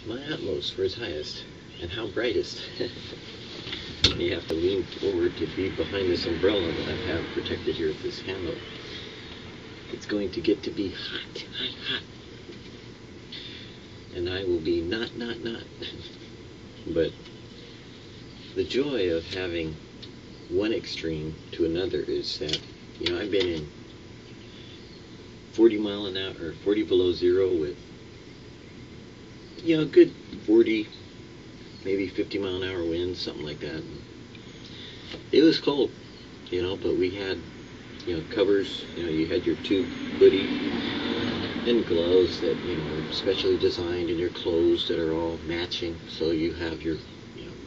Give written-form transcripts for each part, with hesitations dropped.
My utmost for his highest, and how brightest. You have to lean forward to be behind this umbrella that I have protected here with this handle. It's going to get to be hot, hot, hot. And I will be not. But the joy of having one extreme to another is that, I've been in 40 mile an hour, or 40 below zero with, a good 40, maybe 50 mile an hour winds, something like that. And it was cold, but we had, covers, you had your tube hoodie and gloves that, are specially designed, and your clothes that are all matching. So you have your,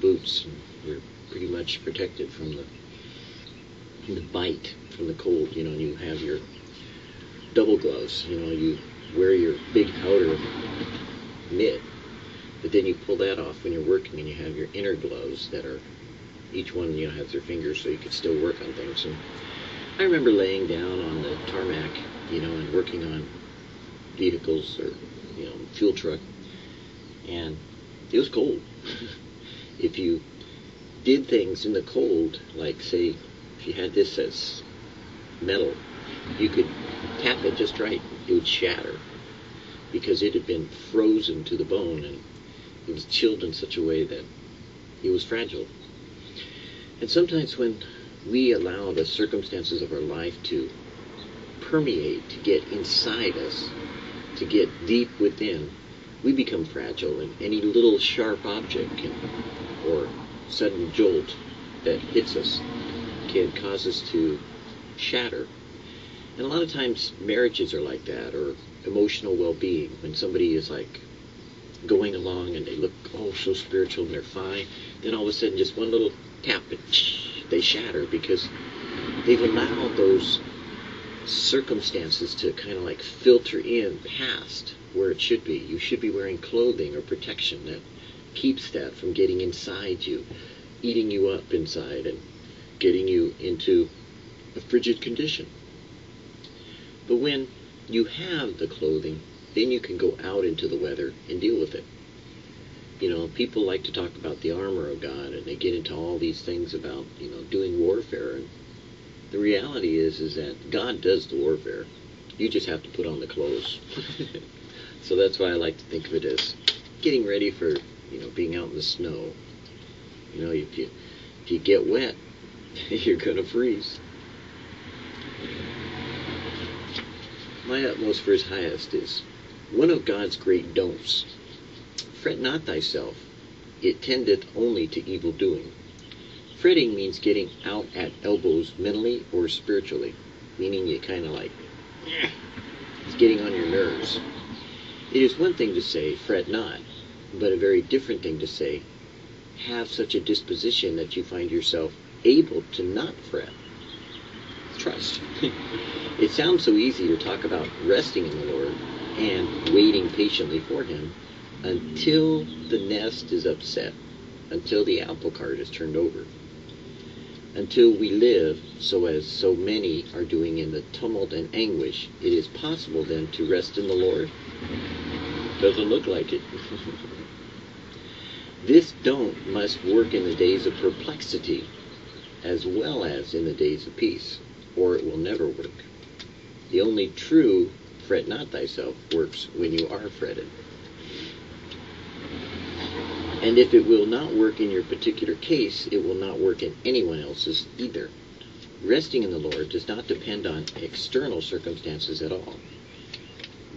boots, and you're pretty much protected from the bite from the cold, and you have your double gloves, you wear your big outer mitt, but then you pull that off when you're working, and you have your inner gloves that are, each one, has their fingers, so you can still work on things. And I remember laying down on the tarmac, and working on vehicles or, fuel truck, and it was cold. If you did things in the cold, like say, if you had this as metal, you could tap it just right, it would shatter, because it had been frozen to the bone, and it was chilled in such a way that it was fragile. And sometimes when we allow the circumstances of our life to permeate, to get inside us, to get deep within, we become fragile, and any little sharp object or sudden jolt that hits us can cause us to shatter. And a lot of times marriages are like that, or emotional well-being, when somebody is like going along and they look so spiritual and they're fine, then all of a sudden just one little tap and they shatter, because they've allowed those circumstances to kind of like filter in past where it should be. You should be wearing clothing or protection that keeps that from getting inside you, eating you up inside, and getting you into a frigid condition. But when you have the clothing, then you can go out into the weather and deal with it. People like to talk about the armor of God, and they get into all these things about, doing warfare. And the reality is that God does the warfare. You just have to put on the clothes. So that's why I like to think of it as getting ready for, being out in the snow. If you get wet, you're going to freeze. My utmost for his highest is one of God's great don'ts. Fret not thyself, it tendeth only to evil doing. Fretting means getting out at elbows mentally or spiritually, meaning you kind of like, it's getting on your nerves. It is one thing to say, fret not, but a very different thing to say, have such a disposition that you find yourself able to not fret. Trust. It sounds so easy to talk about resting in the Lord and waiting patiently for Him until the nest is upset, until the apple cart is turned over, until we live so as so many are doing in the tumult and anguish. It is possible then to rest in the Lord? Doesn't look like it. This don't must work in the days of perplexity as well as in the days of peace, or it will never work. The only true fret not thyself works when you are fretted. And if it will not work in your particular case, it will not work in anyone else's either. Resting in the Lord does not depend on external circumstances at all,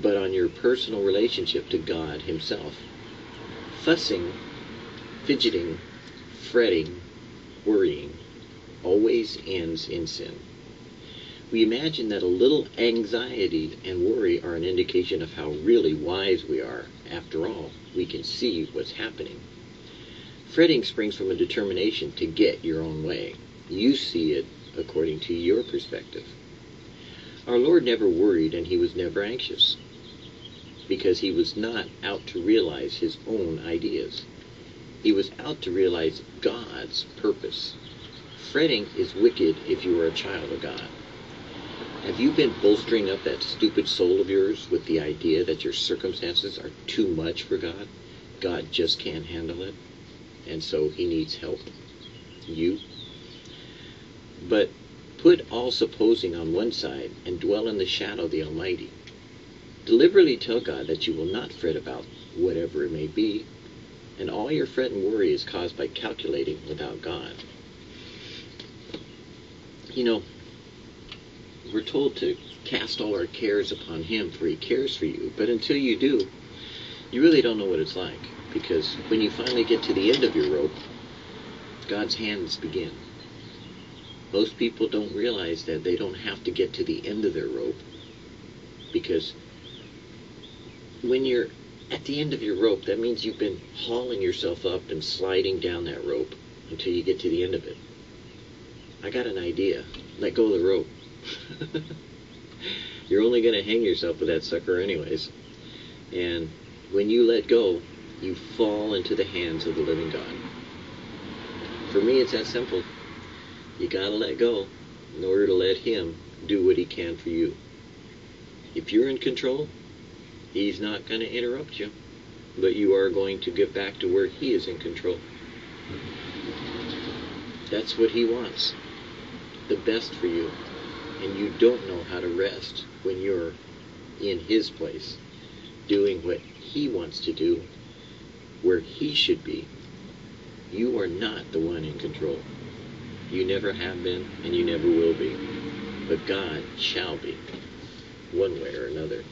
but on your personal relationship to God Himself. Fussing, fidgeting, fretting, worrying always ends in sin. We imagine that a little anxiety and worry are an indication of how really wise we are. After all, we can see what's happening. Fretting springs from a determination to get your own way. You see it according to your perspective. Our Lord never worried, and He was never anxious, because He was not out to realize His own ideas. He was out to realize God's purpose. Fretting is wicked if you are a child of God. Have you been bolstering up that stupid soul of yours with the idea that your circumstances are too much for God? God just can't handle it, and so he needs help. You. But put all supposing on one side and dwell in the shadow of the Almighty. Deliberately tell God that you will not fret about whatever it may be, and all your fret and worry is caused by calculating without God. You know, we're told to cast all our cares upon him, for he cares for you. But until you do, you really don't know what it's like. Because when you finally get to the end of your rope, God's hands begin. Most people don't realize that they don't have to get to the end of their rope. Because when you're at the end of your rope, that means you've been hauling yourself up and sliding down that rope until you get to the end of it. I got an idea. Let go of the rope. You're only going to hang yourself with that sucker anyways. And when you let go, you fall into the hands of the living God. For me, it's that simple. You got to let go in order to let him do what he can for you. If you're in control, he's not going to interrupt you, but you are going to get back to where he is in control. That's what he wants, the best for you. And you don't know how to rest when you're in his place, doing what he wants to do, where he should be. You are not the one in control. You never have been, and you never will be. But God shall be, one way or another.